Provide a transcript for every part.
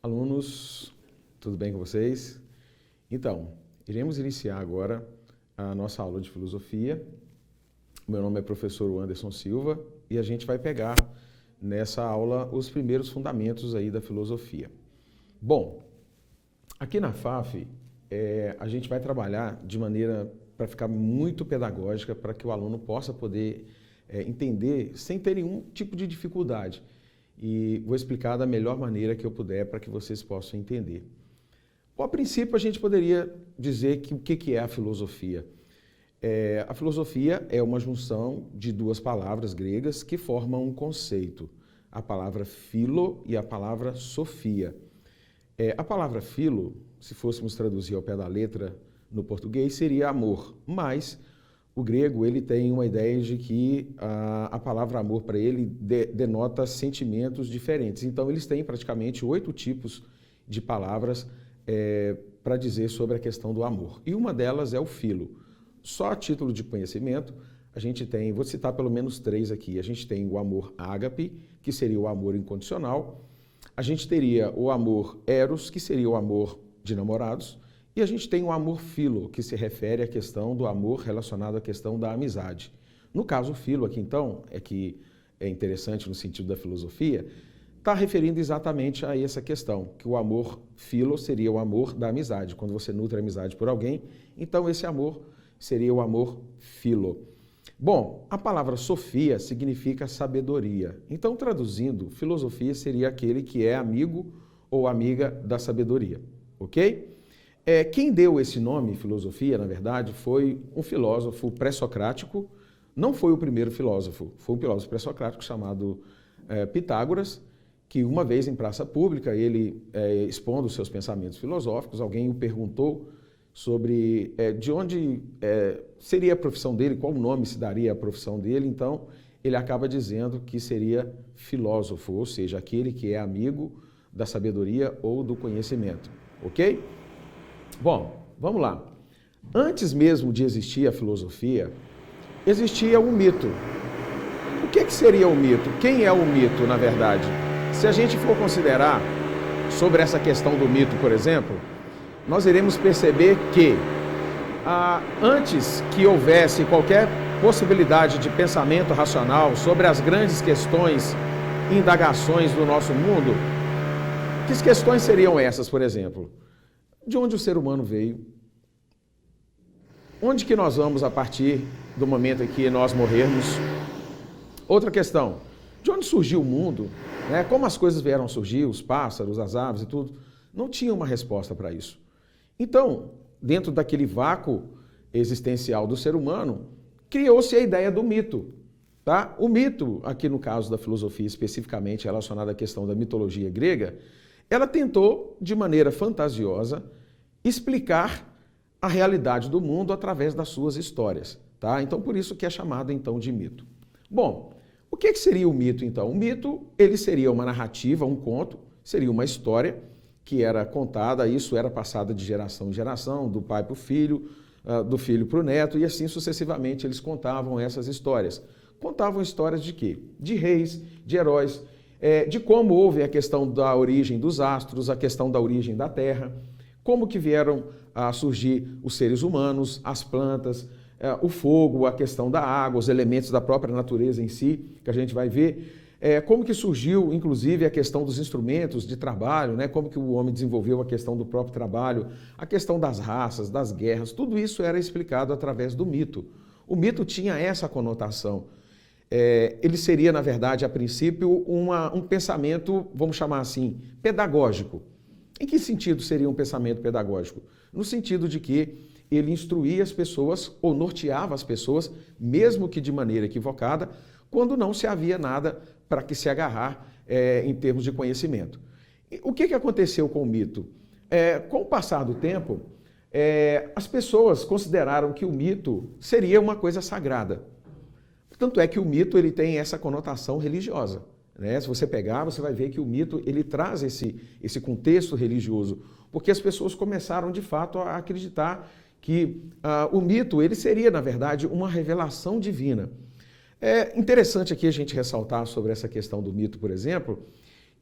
Alunos, tudo bem com vocês? Então, iremos iniciar agora a nossa aula de filosofia. Meu nome é professor Anderson Silva e a gente vai pegar nessa aula os primeiros fundamentos aí da filosofia. Bom, aqui na FAF a gente vai trabalhar de maneira para ficar muito pedagógica, para que o aluno possa poder entender sem ter nenhum tipo de dificuldade. E vou explicar da melhor maneira que eu puder para que vocês possam entender. Bom, a princípio, a gente poderia dizer que o que é a filosofia? A filosofia é uma junção de duas palavras gregas que formam um conceito. A palavra philo e a palavra sofia. A palavra philo, se fôssemos traduzir ao pé da letra no português, seria amor, mas o grego ele tem uma ideia de que a palavra amor para ele denota sentimentos diferentes. Então, eles têm praticamente 8 tipos de palavras para dizer sobre a questão do amor. E uma delas é o philo. Só a título de conhecimento, a gente tem, vou citar pelo menos 3 aqui. A gente tem o amor ágape, que seria o amor incondicional. A gente teria o amor eros, que seria o amor de namorados. E a gente tem o amor filo, que se refere à questão do amor relacionado à questão da amizade. No caso, o filo aqui, então, que é interessante no sentido da filosofia, está referindo exatamente a essa questão, que o amor filo seria o amor da amizade. Quando você nutre a amizade por alguém, então esse amor seria o amor filo. Bom, a palavra sofia significa sabedoria. Então, traduzindo, filosofia seria aquele que é amigo ou amiga da sabedoria, ok? Quem deu esse nome, filosofia, na verdade, foi um filósofo pré-socrático. Não foi o primeiro filósofo, foi um filósofo pré-socrático chamado Pitágoras, que uma vez em praça pública, ele expondo os seus pensamentos filosóficos, alguém o perguntou sobre de onde seria a profissão dele, qual nome se daria à profissão dele. Então, ele acaba dizendo que seria filósofo, ou seja, aquele que é amigo da sabedoria ou do conhecimento, ok? Bom, vamos lá. Antes mesmo de existir a filosofia, existia um mito. O que seria o mito? Quem é o mito, na verdade? Se a gente for considerar sobre essa questão do mito, por exemplo, nós iremos perceber que antes que houvesse qualquer possibilidade de pensamento racional sobre as grandes questões e indagações do nosso mundo, que questões seriam essas, por exemplo? De onde o ser humano veio? Onde que nós vamos a partir do momento em que nós morrermos? Outra questão, de onde surgiu o mundo? Como as coisas vieram a surgir, os pássaros, as aves e tudo? Não tinha uma resposta para isso. Então, dentro daquele vácuo existencial do ser humano, criou-se a ideia do mito. Tá? O mito, aqui no caso da filosofia especificamente relacionada à questão da mitologia grega, ela tentou, de maneira fantasiosa, explicar a realidade do mundo através das suas histórias. Tá? Então, por isso que é chamado, então, de mito. Bom, o que seria o mito, então? O mito, ele seria uma narrativa, um conto, seria uma história que era contada, isso era passada de geração em geração, do pai para o filho, do filho para o neto, e assim sucessivamente eles contavam essas histórias. Contavam histórias de quê? De reis, de heróis, de como houve a questão da origem dos astros, a questão da origem da terra, como que vieram a surgir os seres humanos, as plantas, o fogo, a questão da água, os elementos da própria natureza em si, que a gente vai ver, como que surgiu, inclusive, a questão dos instrumentos de trabalho, como que o homem desenvolveu a questão do próprio trabalho, a questão das raças, das guerras, tudo isso era explicado através do mito. O mito tinha essa conotação. Ele seria, na verdade, a princípio, um pensamento, vamos chamar assim, pedagógico. Em que sentido seria um pensamento pedagógico? No sentido de que ele instruía as pessoas ou norteava as pessoas, mesmo que de maneira equivocada, quando não se havia nada para que se agarrar em termos de conhecimento. O que aconteceu com o mito? Com o passar do tempo, as pessoas consideraram que o mito seria uma coisa sagrada. Tanto é que o mito ele tem essa conotação religiosa. Se você pegar, você vai ver que o mito ele traz esse contexto religioso, porque as pessoas começaram, de fato, a acreditar que o mito ele seria, na verdade, uma revelação divina. É interessante aqui a gente ressaltar sobre essa questão do mito, por exemplo,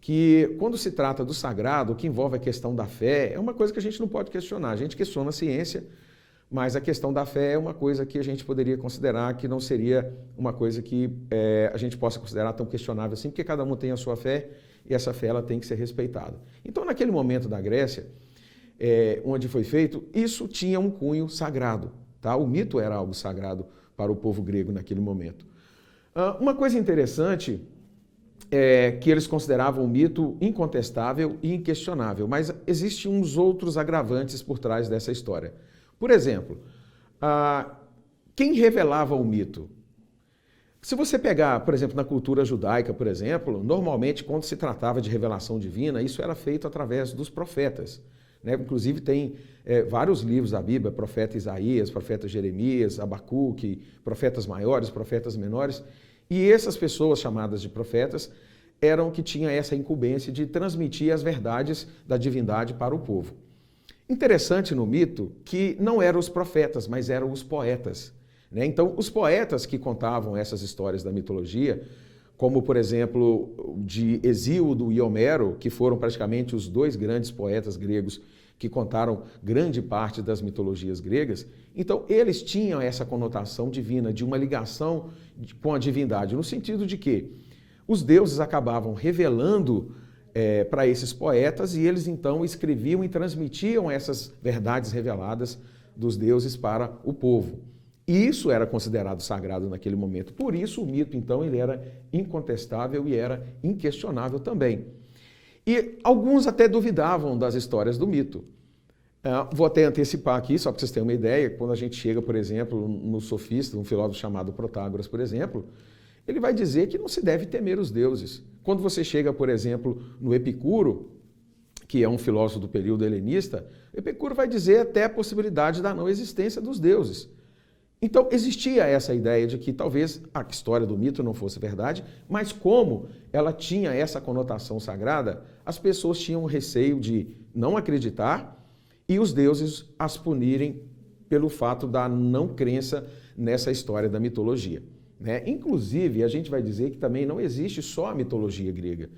que quando se trata do sagrado, o que envolve a questão da fé, é uma coisa que a gente não pode questionar. A gente questiona a ciência, mas a questão da fé é uma coisa que a gente poderia considerar que não seria uma coisa que a gente possa considerar tão questionável assim, porque cada um tem a sua fé e essa fé ela tem que ser respeitada. Então, naquele momento da Grécia, onde foi feito, isso tinha um cunho sagrado. Tá? O mito era algo sagrado para o povo grego naquele momento. Uma coisa interessante é que eles consideravam o mito incontestável e inquestionável, mas existem uns outros agravantes por trás dessa história. Por exemplo, quem revelava o mito? Se você pegar, por exemplo, na cultura judaica, por exemplo, normalmente quando se tratava de revelação divina, isso era feito através dos profetas. Né? Inclusive tem vários livros da Bíblia, profeta Isaías, profeta Jeremias, Abacuque, profetas maiores, profetas menores, e essas pessoas chamadas de profetas eram que tinham essa incumbência de transmitir as verdades da divindade para o povo. Interessante no mito que não eram os profetas, mas eram os poetas. Né? Então, os poetas que contavam essas histórias da mitologia, como, por exemplo, de Hesíodo e Homero, que foram praticamente os dois grandes poetas gregos que contaram grande parte das mitologias gregas, então eles tinham essa conotação divina, de uma ligação com a divindade, no sentido de que os deuses acabavam revelando para esses poetas e eles então escreviam e transmitiam essas verdades reveladas dos deuses para o povo. Isso era considerado sagrado naquele momento. Por isso o mito, então, ele era incontestável e era inquestionável também. E alguns até duvidavam das histórias do mito. Vou até antecipar aqui, só para vocês terem uma ideia, quando a gente chega, por exemplo, no sofista, um filósofo chamado Protágoras, por exemplo, ele vai dizer que não se deve temer os deuses. Quando você chega, por exemplo, no Epicuro, que é um filósofo do período helenista, Epicuro vai dizer até a possibilidade da não existência dos deuses. Então, existia essa ideia de que talvez a história do mito não fosse verdade, mas como ela tinha essa conotação sagrada, as pessoas tinham receio de não acreditar e os deuses as punirem pelo fato da não crença nessa história da mitologia. Né? Inclusive, a gente vai dizer que também não existe só a mitologia grega.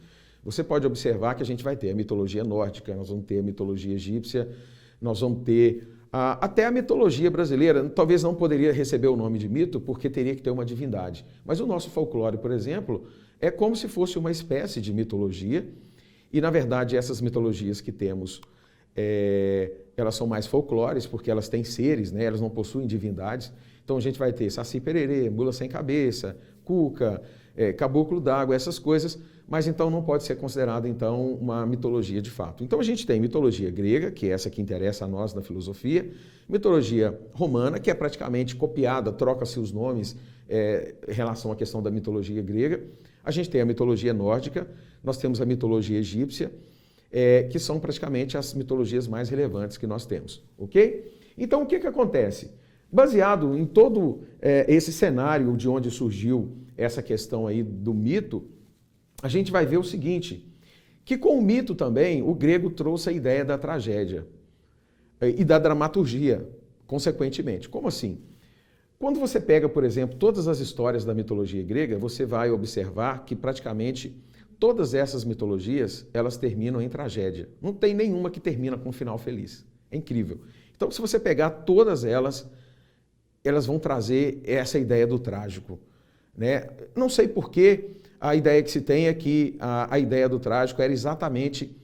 Você pode observar que a gente vai ter a mitologia nórdica, nós vamos ter a mitologia egípcia, nós vamos ter até a mitologia brasileira. Talvez não poderia receber o nome de mito porque teria que ter uma divindade. Mas o nosso folclore, por exemplo, é como se fosse uma espécie de mitologia e, na verdade, essas mitologias que temos, elas são mais folclores porque elas têm seres, né? Elas não possuem divindades. Então a gente vai ter Saci Pererê, Mula Sem Cabeça, Cuca, Caboclo d'Água, essas coisas, mas então não pode ser considerada então uma mitologia de fato. Então a gente tem mitologia grega, que é essa que interessa a nós na filosofia, mitologia romana, que é praticamente copiada, troca-se os nomes em relação à questão da mitologia grega. A gente tem a mitologia nórdica, nós temos a mitologia egípcia, que são praticamente as mitologias mais relevantes que nós temos, ok? Então o que acontece? Baseado em todo esse cenário de onde surgiu essa questão aí do mito, a gente vai ver o seguinte, que com o mito também o grego trouxe a ideia da tragédia e da dramaturgia, consequentemente. Como assim? Quando você pega, por exemplo, todas as histórias da mitologia grega, você vai observar que praticamente todas essas mitologias, elas terminam em tragédia. Não tem nenhuma que termina com um final feliz. É incrível. Então, se você pegar todas elas vão trazer essa ideia do trágico. Né? Não sei por que a ideia que se tem é que a ideia do trágico era exatamente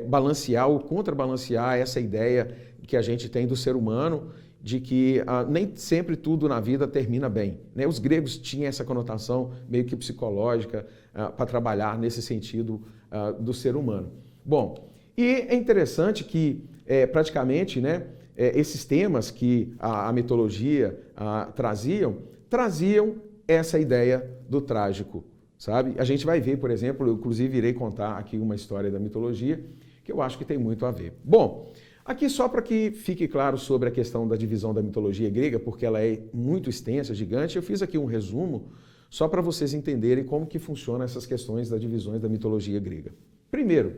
balancear ou contrabalancear essa ideia que a gente tem do ser humano, de que nem sempre tudo na vida termina bem. Né? Os gregos tinham essa conotação meio que psicológica para trabalhar nesse sentido do ser humano. Bom, e é interessante que praticamente, né, esses temas que a mitologia traziam essa ideia do trágico, sabe? A gente vai ver, por exemplo, eu inclusive irei contar aqui uma história da mitologia que eu acho que tem muito a ver. Bom, aqui só para que fique claro sobre a questão da divisão da mitologia grega, porque ela é muito extensa, gigante, eu fiz aqui um resumo só para vocês entenderem como que funcionam essas questões das divisões da mitologia grega. Primeiro,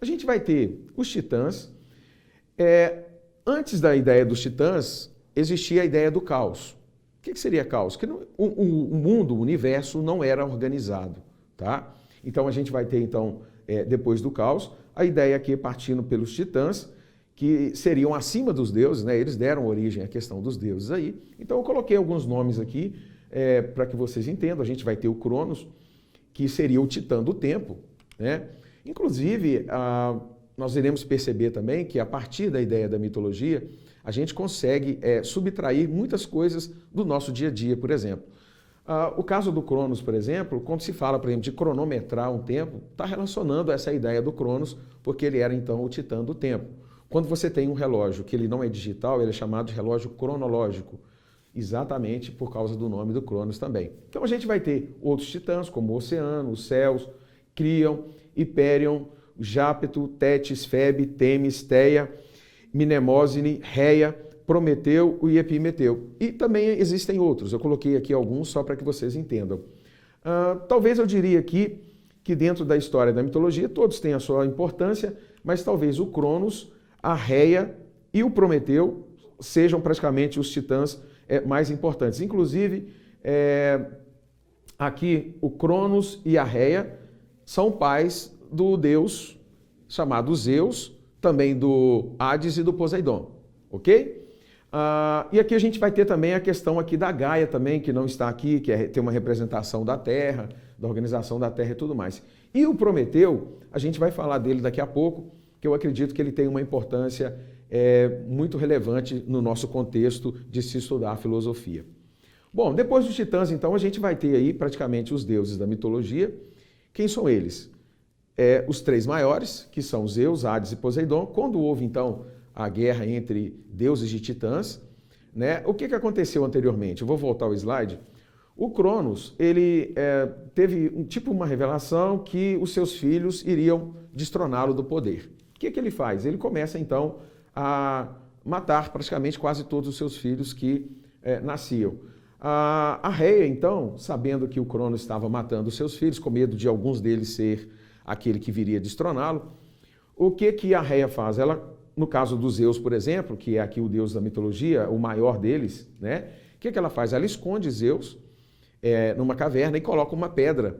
a gente vai ter os titãs. Antes da ideia dos titãs, existia a ideia do caos. O que seria caos? Que o mundo, o universo não era organizado. Tá? Então a gente vai ter então depois do caos. A ideia aqui, partindo pelos titãs, que seriam acima dos deuses, né? Eles deram origem à questão dos deuses aí. Então eu coloquei alguns nomes aqui para que vocês entendam. A gente vai ter o Cronos, que seria o titã do tempo, né? Inclusive, nós iremos perceber também que a partir da ideia da mitologia, a gente consegue subtrair muitas coisas do nosso dia a dia, por exemplo. O caso do Cronos, por exemplo, quando se fala, por exemplo, de cronometrar um tempo, está relacionando essa ideia do Cronos, porque ele era então o titã do tempo. Quando você tem um relógio que ele não é digital, ele é chamado de relógio cronológico, exatamente por causa do nome do Cronos também. Então a gente vai ter outros titãs, como o Oceano, os céus, Crion, Hiperion, Jápeto, Tétis, Febe, Temis, Teia, Mnemosine, Reia, Prometeu e Epimeteu. E também existem outros, eu coloquei aqui alguns só para que vocês entendam. Talvez eu diria aqui que dentro da história da mitologia todos têm a sua importância, mas talvez o Cronos, a Reia e o Prometeu sejam praticamente os titãs mais importantes. Inclusive, aqui o Cronos e a Reia são pais do deus chamado Zeus, também do Hades e do Poseidon, ok? E aqui a gente vai ter também a questão aqui da Gaia também, que não está aqui, que tem uma representação da Terra, da organização da Terra e tudo mais. E o Prometeu, a gente vai falar dele daqui a pouco, que eu acredito que ele tem uma importância muito relevante no nosso contexto de se estudar a filosofia. Bom, depois dos titãs, então, a gente vai ter aí praticamente os deuses da mitologia. Quem são eles? Os três maiores, que são Zeus, Hades e Poseidon. Quando houve, então, a guerra entre deuses e titãs, né? O que aconteceu anteriormente? Eu vou voltar ao slide. O Cronos, ele teve uma revelação que os seus filhos iriam destroná-lo do poder. O que ele faz? Ele começa, então, a matar praticamente quase todos os seus filhos que nasciam. A Reia, então, sabendo que o Cronos estava matando os seus filhos, com medo de alguns deles ser aquele que viria destroná-lo, o que a Reia faz? Ela, no caso dos Zeus, por exemplo, que é aqui o deus da mitologia, o maior deles, né? O que ela faz? Ela esconde Zeus numa caverna e coloca uma pedra,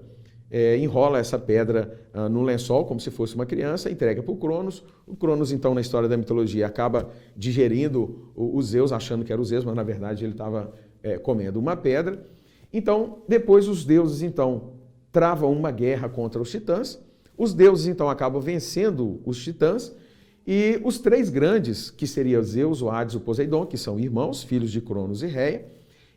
enrola essa pedra num lençol, como se fosse uma criança, entrega para o Cronos. O Cronos, então, na história da mitologia, acaba digerindo o Zeus, achando que era o Zeus, mas na verdade ele estava comendo uma pedra. Então, depois os deuses, então, travam uma guerra contra os titãs. Os deuses, então, acabam vencendo os titãs. E os três grandes, que seriam Zeus, o Hades e o Poseidon, que são irmãos, filhos de Cronos e Reia,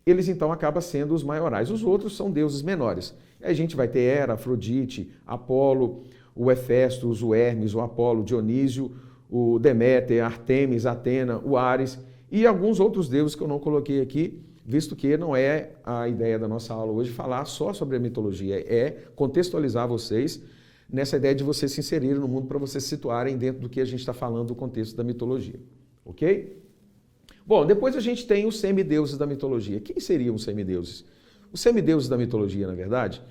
eles então acabam sendo os maiorais. Os outros são deuses menores. Aí a gente vai ter Hera, Afrodite, Apolo, o Hefestos, o Hermes, o Apolo, Dionísio, o Deméter, Artemis, Atena, o Ares e alguns outros deuses que eu não coloquei aqui, visto que não é a ideia da nossa aula hoje falar só sobre a mitologia, é contextualizar vocês nessa ideia de vocês se inserirem no mundo para vocês se situarem dentro do que a gente está falando do contexto da mitologia, ok? Bom, depois a gente tem os semideuses da mitologia. Quem seriam os semideuses? Os semideuses da mitologia, na verdade,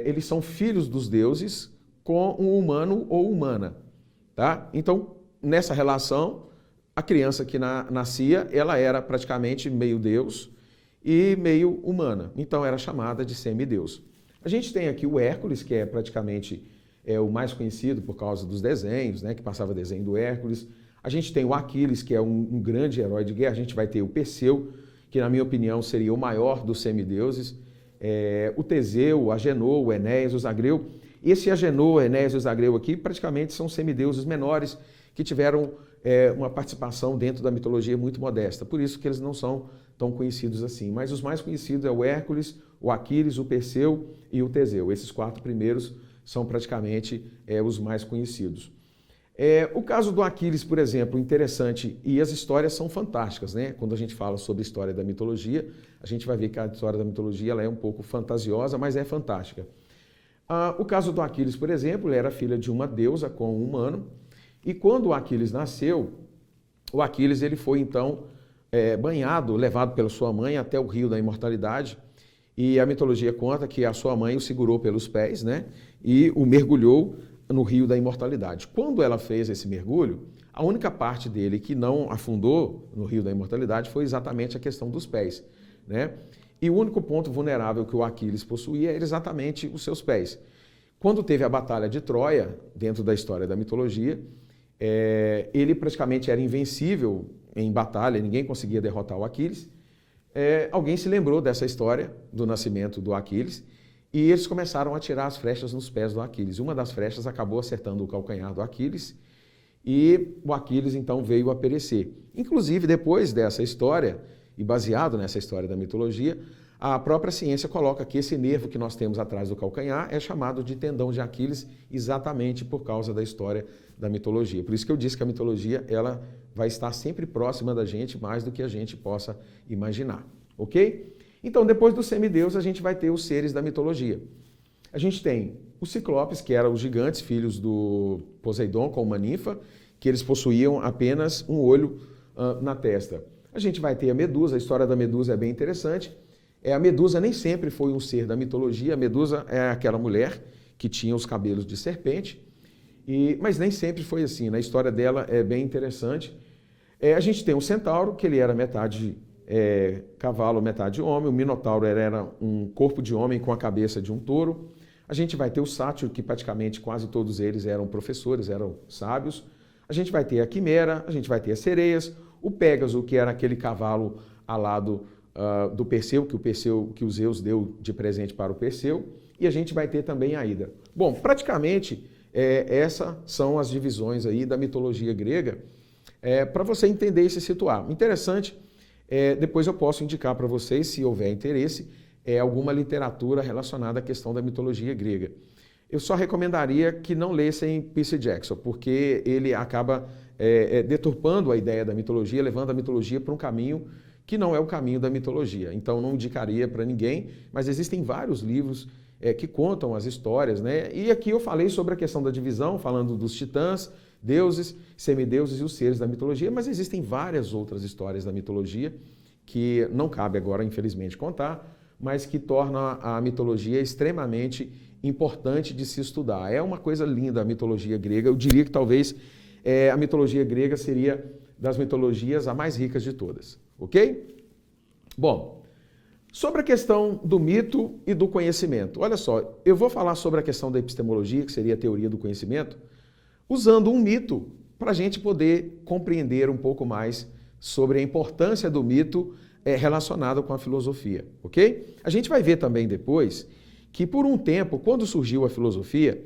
eles são filhos dos deuses com um humano ou humana, tá? Então, nessa relação, a criança que nascia, ela era praticamente meio deus e meio humana. Então, era chamada de semideus. A gente tem aqui o Hércules, que é praticamente o mais conhecido por causa dos desenhos, né, que passava desenho do Hércules. A gente tem o Aquiles, que é um grande herói de guerra. A gente vai ter o Perseu, que na minha opinião seria o maior dos semideuses. O Teseu, o Agenor, o Enéas, o Zagreu. Esse Agenor, o Enéas e o Zagreu aqui praticamente são semideuses menores que tiveram uma participação dentro da mitologia muito modesta. Por isso que eles não são tão conhecidos assim. Mas os mais conhecidos é o Hércules, o Aquiles, o Perseu e o Teseu. Esses quatro primeiros são praticamente os mais conhecidos. O caso do Aquiles, por exemplo, interessante, e as histórias são fantásticas, né? Quando a gente fala sobre a história da mitologia, a gente vai ver que a história da mitologia ela é um pouco fantasiosa, mas é fantástica. O caso do Aquiles, por exemplo, ele era filha de uma deusa com um humano, e quando o Aquiles nasceu, o Aquiles ele foi então banhado, levado pela sua mãe até o rio da imortalidade, e a mitologia conta que a sua mãe o segurou pelos pés, né? E o mergulhou no rio da imortalidade. Quando ela fez esse mergulho, a única parte dele que não afundou no rio da imortalidade foi exatamente a questão dos pés, né? E o único ponto vulnerável que o Aquiles possuía era exatamente os seus pés. Quando teve a Batalha de Troia, dentro da história da mitologia, ele praticamente era invencível em batalha, ninguém conseguia derrotar o Aquiles. Alguém se lembrou dessa história do nascimento do Aquiles e eles começaram a tirar as flechas nos pés do Aquiles. Uma das flechas acabou acertando o calcanhar do Aquiles e o Aquiles então veio a perecer. Inclusive, depois dessa história, e baseado nessa história da mitologia, a própria ciência coloca que esse nervo que nós temos atrás do calcanhar é chamado de tendão de Aquiles exatamente por causa da história da mitologia. Por isso que eu disse que a mitologia ela vai estar sempre próxima da gente, mais do que a gente possa imaginar, ok? Então, depois dos semideuses, a gente vai ter os seres da mitologia. A gente tem os ciclopes, que eram os gigantes, filhos do Poseidon com uma ninfa, que eles possuíam apenas um olho na testa. A gente vai ter a Medusa, a história da Medusa é bem interessante. A Medusa nem sempre foi um ser da mitologia, a Medusa é aquela mulher que tinha os cabelos de serpente, mas nem sempre foi assim, na história dela é bem interessante. A gente tem o Centauro, que ele era metade cavalo, metade homem, o Minotauro era um corpo de homem com a cabeça de um touro. A gente vai ter o Sátiro, que praticamente quase todos eles eram professores, eram sábios. A gente vai ter a Quimera, a gente vai ter as sereias, o Pégaso, que era aquele cavalo alado do Perseu, que o Zeus deu de presente para o Perseu, e a gente vai ter também a Hidra. Bom, praticamente essas são as divisões aí da mitologia grega, para você entender e se situar. Interessante, depois eu posso indicar para vocês, se houver interesse, alguma literatura relacionada à questão da mitologia grega. Eu só recomendaria que não lessem Percy Jackson, porque ele acaba deturpando a ideia da mitologia, levando a mitologia para um caminho que não é o caminho da mitologia. Então, não indicaria para ninguém, mas existem vários livros que contam as histórias, né? E aqui eu falei sobre a questão da divisão, falando dos titãs, deuses, semideuses e os seres da mitologia, mas existem várias outras histórias da mitologia que não cabe agora, infelizmente, contar, mas que tornam a mitologia extremamente importante de se estudar. É uma coisa linda a mitologia grega. Eu diria que talvez a mitologia grega seria das mitologias a mais ricas de todas, ok? Bom, sobre a questão do mito e do conhecimento. Olha só, eu vou falar sobre a questão da epistemologia, que seria a teoria do conhecimento, usando um mito para a gente poder compreender um pouco mais sobre a importância do mito relacionado com a filosofia, ok? A gente vai ver também depois que por um tempo, quando surgiu a filosofia,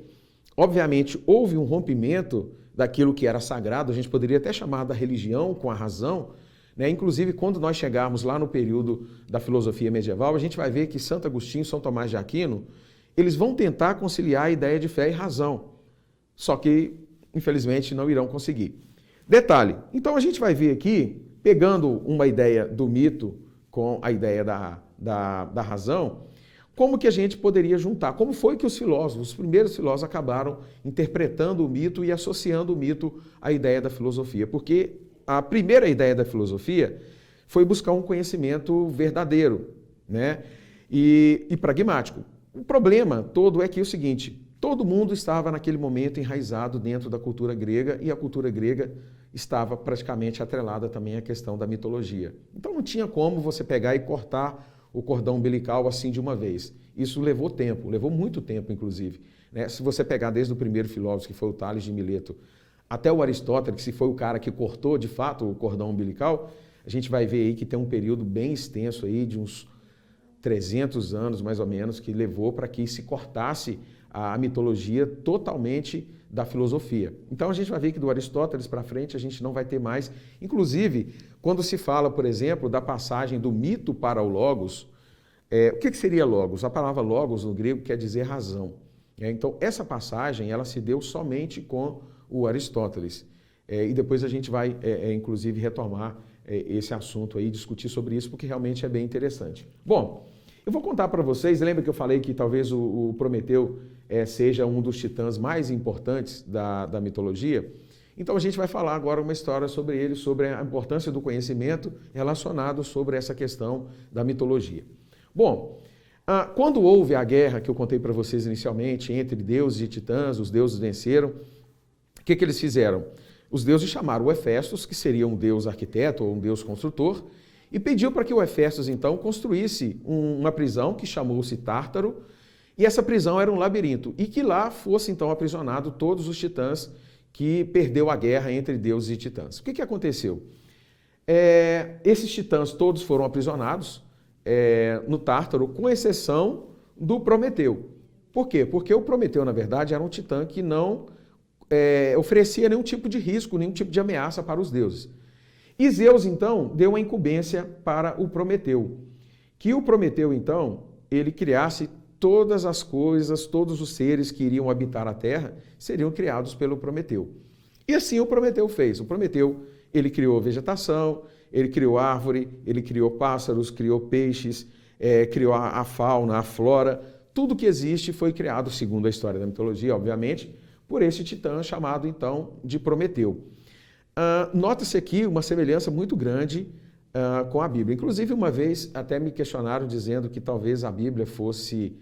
obviamente houve um rompimento daquilo que era sagrado, a gente poderia até chamar da religião com a razão, né? Inclusive quando nós chegarmos lá no período da filosofia medieval, a gente vai ver que Santo Agostinho e São Tomás de Aquino, eles vão tentar conciliar a ideia de fé e razão, só que infelizmente não irão conseguir. Detalhe, então a gente vai ver aqui, pegando uma ideia do mito com a ideia da razão, como que a gente poderia juntar? Como foi que os primeiros filósofos acabaram interpretando o mito e associando o mito à ideia da filosofia? Porque a primeira ideia da filosofia foi buscar um conhecimento verdadeiro, né? e pragmático. O problema todo é que é o seguinte, todo mundo estava naquele momento enraizado dentro da cultura grega e a cultura grega estava praticamente atrelada também à questão da mitologia. Então não tinha como você pegar e cortar o cordão umbilical assim de uma vez. Isso levou tempo, levou muito tempo, inclusive, né? Se você pegar desde o primeiro filósofo, que foi o Tales de Mileto, até o Aristóteles, que foi o cara que cortou, de fato, o cordão umbilical, a gente vai ver aí que tem um período bem extenso aí, de uns 300 anos, mais ou menos, que levou para que se cortasse a mitologia totalmente da filosofia. Então a gente vai ver que do Aristóteles para frente a gente não vai ter mais. Inclusive, quando se fala, por exemplo, da passagem do mito para o logos, o que seria logos? A palavra logos no grego quer dizer razão. Então essa passagem ela se deu somente com o Aristóteles. E depois a gente vai, inclusive, retomar esse assunto aí, discutir sobre isso, porque realmente é bem interessante. Bom, eu vou contar para vocês, lembra que eu falei que talvez o Prometeu seja um dos titãs mais importantes da mitologia? Então a gente vai falar agora uma história sobre ele, sobre a importância do conhecimento relacionado sobre essa questão da mitologia. Bom, quando houve a guerra que eu contei para vocês inicialmente entre deuses e titãs, os deuses venceram, o que eles fizeram? Os deuses chamaram o Hefestos, que seria um deus arquiteto ou um deus construtor, e pediu para que o Hefestos, então, construísse uma prisão que chamou-se Tártaro, E essa prisão era um labirinto, e que lá fosse então aprisionado todos os titãs que perdeu a guerra entre deuses e titãs. O que aconteceu? Esses titãs todos foram aprisionados no Tártaro, com exceção do Prometeu. Por quê? Porque o Prometeu, na verdade, era um titã que não oferecia nenhum tipo de risco, nenhum tipo de ameaça para os deuses. E Zeus, então, deu uma incumbência para o Prometeu, que o Prometeu, então, ele criasse todas as coisas, todos os seres que iriam habitar a Terra seriam criados pelo Prometeu. E assim o Prometeu fez. O Prometeu, ele criou vegetação, ele criou árvore, ele criou pássaros, criou peixes, criou a fauna, a flora. Tudo que existe foi criado, segundo a história da mitologia, obviamente, por esse titã chamado, então, de Prometeu. Nota-se aqui uma semelhança muito grande com a Bíblia. Inclusive, uma vez até me questionaram dizendo que talvez a Bíblia fosse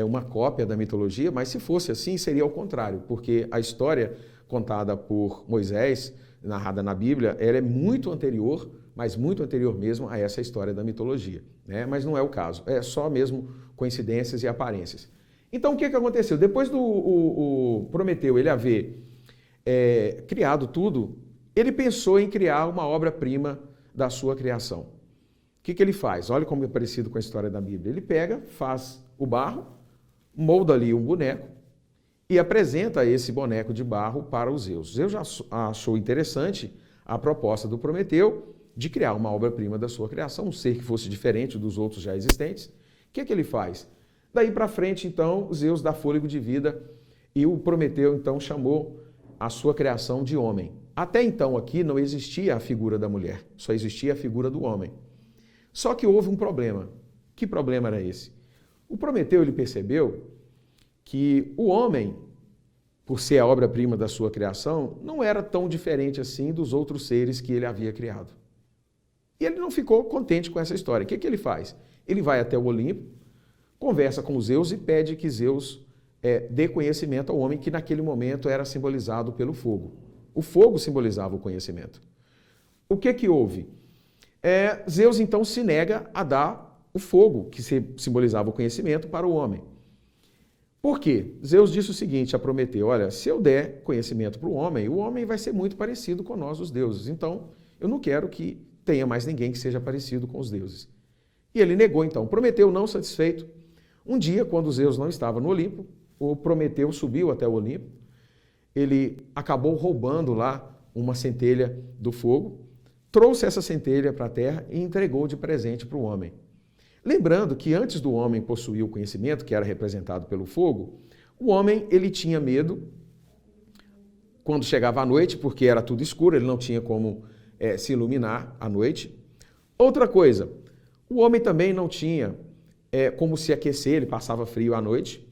uma cópia da mitologia, mas se fosse assim, seria ao contrário, porque a história contada por Moisés, narrada na Bíblia, ela é muito anterior, mas muito anterior mesmo a essa história da mitologia, né? Mas não é o caso, é só mesmo coincidências e aparências. Então, o que aconteceu? Depois do Prometeu ele haver criado tudo, ele pensou em criar uma obra-prima da sua criação. O que ele faz? Olha como é parecido com a história da Bíblia. Ele pega, faz o barro, molda ali um boneco e apresenta esse boneco de barro para os Zeus. Zeus já achou interessante a proposta do Prometeu de criar uma obra-prima da sua criação, um ser que fosse diferente dos outros já existentes. O que ele faz? Daí para frente, então, Zeus dá fôlego de vida e o Prometeu, então, chamou a sua criação de homem. Até então aqui não existia a figura da mulher, só existia a figura do homem. Só que houve um problema. Que problema era esse? O Prometeu ele percebeu que o homem, por ser a obra-prima da sua criação, não era tão diferente assim dos outros seres que ele havia criado. E ele não ficou contente com essa história. O que ele faz? Ele vai até o Olimpo, conversa com Zeus e pede que Zeus dê conhecimento ao homem que naquele momento era simbolizado pelo fogo. O fogo simbolizava o conhecimento. O que houve? Zeus então se nega a dar o fogo, que simbolizava o conhecimento, para o homem. Por quê? Zeus disse o seguinte a Prometeu: olha, se eu der conhecimento para o homem vai ser muito parecido com nós, os deuses. Então, eu não quero que tenha mais ninguém que seja parecido com os deuses. E ele negou então. Prometeu, não satisfeito. Um dia, quando Zeus não estava no Olimpo, o Prometeu subiu até o Olimpo. Ele acabou roubando lá uma centelha do fogo, trouxe essa centelha para a terra e entregou de presente para o homem. Lembrando que antes do homem possuir o conhecimento, que era representado pelo fogo, o homem ele tinha medo quando chegava a noite, porque era tudo escuro, ele não tinha como se iluminar à noite. Outra coisa, o homem também não tinha como se aquecer, ele passava frio à noite.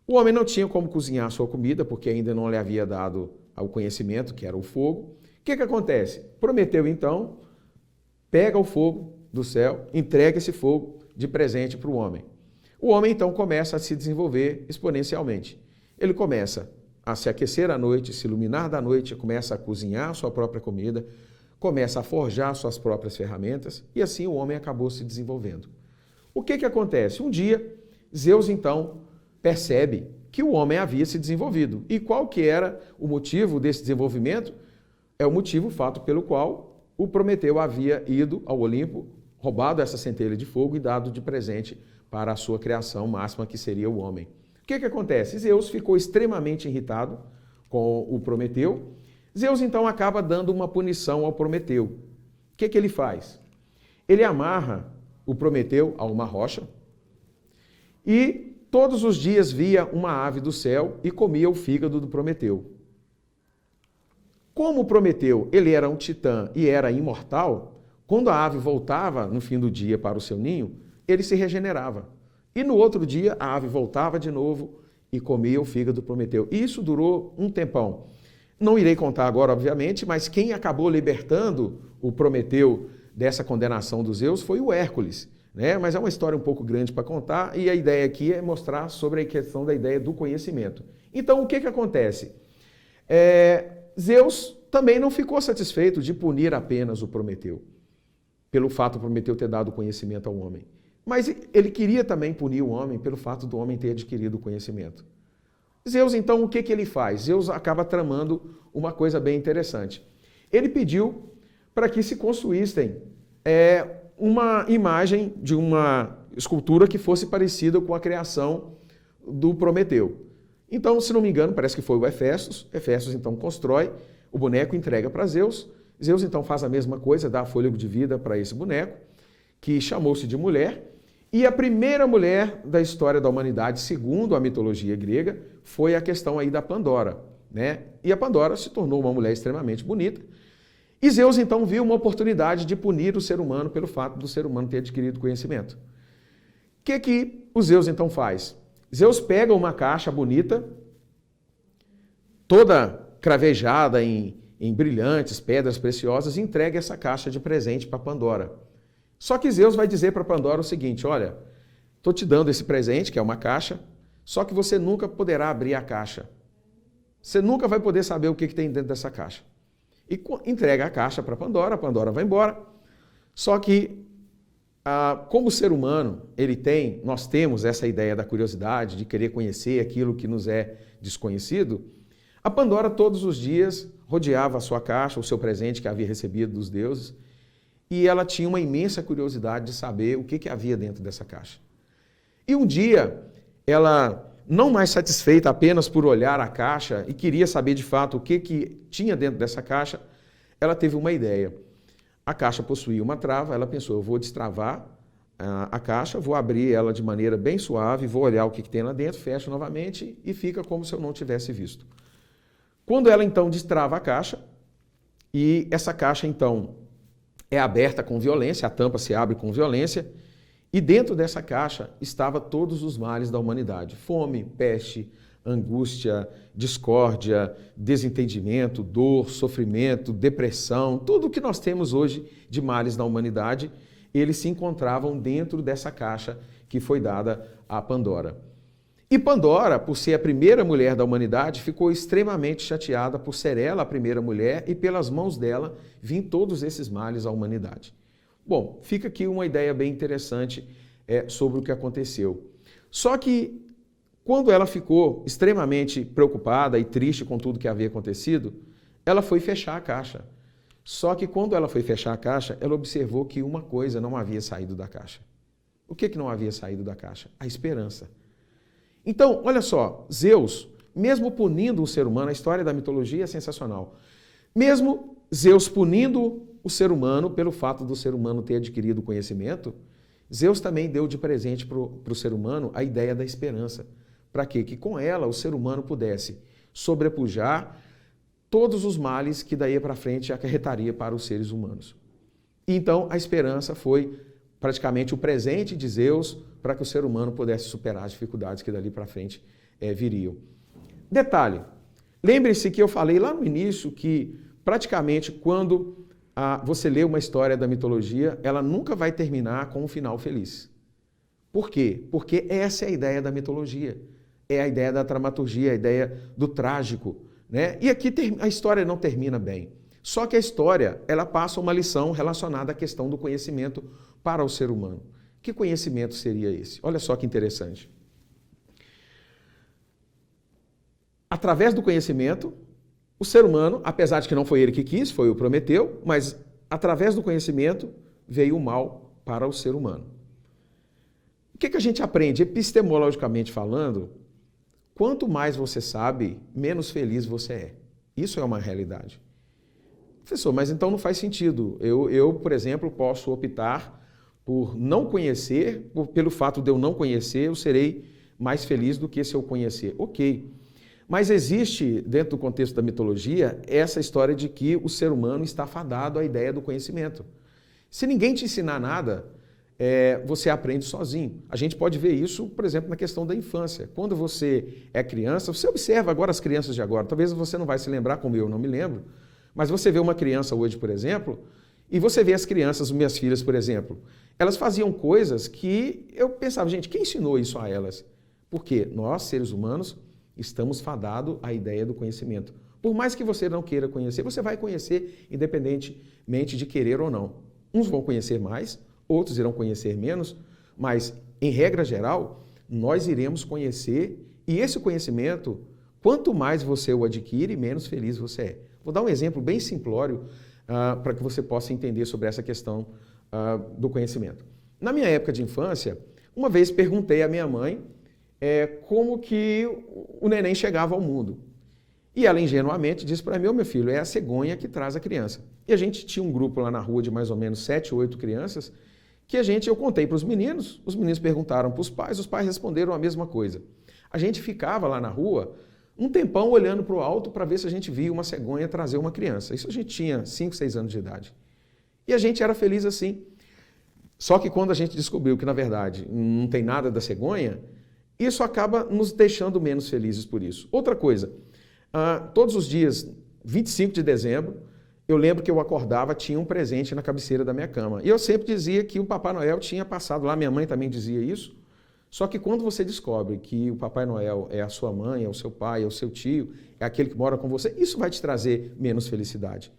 O homem não tinha como cozinhar a sua comida, porque ainda não lhe havia dado o conhecimento, que era o fogo. O que acontece? Prometeu, então, pega o fogo do céu, entrega esse fogo de presente para o homem. O homem, então, começa a se desenvolver exponencialmente. Ele começa a se aquecer à noite, se iluminar da noite, começa a cozinhar a sua própria comida, começa a forjar suas próprias ferramentas, e assim o homem acabou se desenvolvendo. O que acontece? Um dia, Zeus, então, percebe que o homem havia se desenvolvido. E qual que era o motivo desse desenvolvimento? É o fato pelo qual o Prometeu havia ido ao Olimpo, roubado essa centelha de fogo e dado de presente para a sua criação máxima, que seria o homem. O que acontece? Zeus ficou extremamente irritado com o Prometeu. Zeus, então, acaba dando uma punição ao Prometeu. O que ele faz? Ele amarra o Prometeu a uma rocha e todos os dias via uma ave do céu e comia o fígado do Prometeu. Como o Prometeu ele era um titã e era imortal, quando a ave voltava no fim do dia para o seu ninho, ele se regenerava. E no outro dia a ave voltava de novo e comia o fígado do Prometeu. E isso durou um tempão. Não irei contar agora, obviamente, mas quem acabou libertando o Prometeu dessa condenação dos Zeus foi o Hércules. Mas é uma história um pouco grande para contar e a ideia aqui é mostrar sobre a questão da ideia do conhecimento. Então, o que acontece? Zeus também não ficou satisfeito de punir apenas o Prometeu, pelo fato de Prometeu ter dado conhecimento ao homem. Mas ele queria também punir o homem pelo fato do homem ter adquirido o conhecimento. Zeus, então, o que ele faz? Zeus acaba tramando uma coisa bem interessante. Ele pediu para que se construíssem uma imagem de uma escultura que fosse parecida com a criação do Prometeu. Então, se não me engano, parece que foi o Hefestos. Hefestos, então, constrói o boneco, entrega para Zeus. Zeus, então, faz a mesma coisa, dá fôlego de vida para esse boneco, que chamou-se de mulher. E a primeira mulher da história da humanidade, segundo a mitologia grega, foi a questão aí da Pandora, né? E a Pandora se tornou uma mulher extremamente bonita. E Zeus, então, viu uma oportunidade de punir o ser humano pelo fato do ser humano ter adquirido conhecimento. O que o Zeus, então, faz? Zeus pega uma caixa bonita, toda cravejada em brilhantes, pedras preciosas, e entrega essa caixa de presente para Pandora. Só que Zeus vai dizer para Pandora o seguinte: olha, estou te dando esse presente, que é uma caixa, só que você nunca poderá abrir a caixa. Você nunca vai poder saber o que tem dentro dessa caixa. E entrega a caixa para Pandora, a Pandora vai embora. Só que, como o ser humano, nós temos essa ideia da curiosidade, de querer conhecer aquilo que nos é desconhecido, a Pandora todos os dias rodeava a sua caixa, o seu presente que havia recebido dos deuses, e ela tinha uma imensa curiosidade de saber o que havia dentro dessa caixa. E um dia, ela, não mais satisfeita apenas por olhar a caixa e queria saber de fato o que tinha dentro dessa caixa, ela teve uma ideia. A caixa possuía uma trava, ela pensou: eu vou destravar a caixa, vou abrir ela de maneira bem suave, vou olhar o que tem lá dentro, fecho novamente e fica como se eu não tivesse visto. Quando ela então destrava a caixa, e essa caixa então é aberta com violência, a tampa se abre com violência, e dentro dessa caixa estava todos os males da humanidade: fome, peste, angústia, discórdia, desentendimento, dor, sofrimento, depressão, tudo o que nós temos hoje de males na humanidade, eles se encontravam dentro dessa caixa que foi dada a Pandora. E Pandora, por ser a primeira mulher da humanidade, ficou extremamente chateada por ser ela a primeira mulher e pelas mãos dela vir todos esses males à humanidade. Bom, fica aqui uma ideia bem interessante sobre o que aconteceu. Só que, quando ela ficou extremamente preocupada e triste com tudo que havia acontecido, ela foi fechar a caixa. Só que quando ela foi fechar a caixa, ela observou que uma coisa não havia saído da caixa. O que não havia saído da caixa? A esperança. Então, olha só, Zeus, mesmo punindo o ser humano, a história da mitologia é sensacional. Mesmo Zeus punindo o ser humano pelo fato do ser humano ter adquirido conhecimento, Zeus também deu de presente para o ser humano a ideia da esperança. Para quê? Que com ela o ser humano pudesse sobrepujar todos os males que daí para frente acarretaria para os seres humanos. Então a esperança foi praticamente o presente de Zeus para que o ser humano pudesse superar as dificuldades que dali para frente viriam. Detalhe, lembre-se que eu falei lá no início que praticamente quando você lê uma história da mitologia, ela nunca vai terminar com um final feliz. Por quê? Porque essa é a ideia da mitologia. É a ideia da dramaturgia, a ideia do trágico, né? E aqui a história não termina bem. Só que a história, ela passa uma lição relacionada à questão do conhecimento para o ser humano. Que conhecimento seria esse? Olha só que interessante. Através do conhecimento, o ser humano, apesar de que não foi ele que quis, foi o Prometeu, mas através do conhecimento veio o mal para o ser humano. O que a gente aprende? Epistemologicamente falando, quanto mais você sabe, menos feliz você é. Isso é uma realidade. Professor, mas então não faz sentido. Eu, por exemplo, posso optar por não conhecer, pelo fato de eu não conhecer, eu serei mais feliz do que se eu conhecer. Ok. Mas existe, dentro do contexto da mitologia, essa história de que o ser humano está fadado à ideia do conhecimento. Se ninguém te ensinar nada, você aprende sozinho. A gente pode ver isso, por exemplo, na questão da infância. Quando você é criança, você observa agora as crianças de agora. Talvez você não vai se lembrar, como eu não me lembro, mas você vê uma criança hoje, por exemplo, e você vê as crianças, minhas filhas, por exemplo, elas faziam coisas que eu pensava, gente, quem ensinou isso a elas? Porque nós, seres humanos, estamos fadados à ideia do conhecimento. Por mais que você não queira conhecer, você vai conhecer independentemente de querer ou não. Uns vão conhecer mais, outros irão conhecer menos, Mas, em regra geral, nós iremos conhecer, e esse conhecimento, quanto mais você o adquire, menos feliz você é. Vou dar um exemplo bem simplório para que você possa entender sobre essa questão do conhecimento. Na minha época de infância, uma vez perguntei à minha mãe como que o neném chegava ao mundo. E ela ingenuamente disse para mim: meu filho, é a cegonha que traz a criança. E a gente tinha um grupo lá na rua de mais ou menos 7, 8 crianças, que eu contei para os meninos perguntaram para os pais responderam a mesma coisa. A gente ficava lá na rua um tempão olhando para o alto para ver se a gente via uma cegonha trazer uma criança. Isso a gente tinha 5, 6 anos de idade. E a gente era feliz assim. Só que quando a gente descobriu que, na verdade, não tem nada da cegonha, isso acaba nos deixando menos felizes por isso. Outra coisa, todos os dias, 25 de dezembro, eu lembro que eu acordava, tinha um presente na cabeceira da minha cama. E eu sempre dizia que o Papai Noel tinha passado lá, minha mãe também dizia isso. Só que quando você descobre que o Papai Noel é a sua mãe, é o seu pai, é o seu tio, é aquele que mora com você, isso vai te trazer menos felicidade.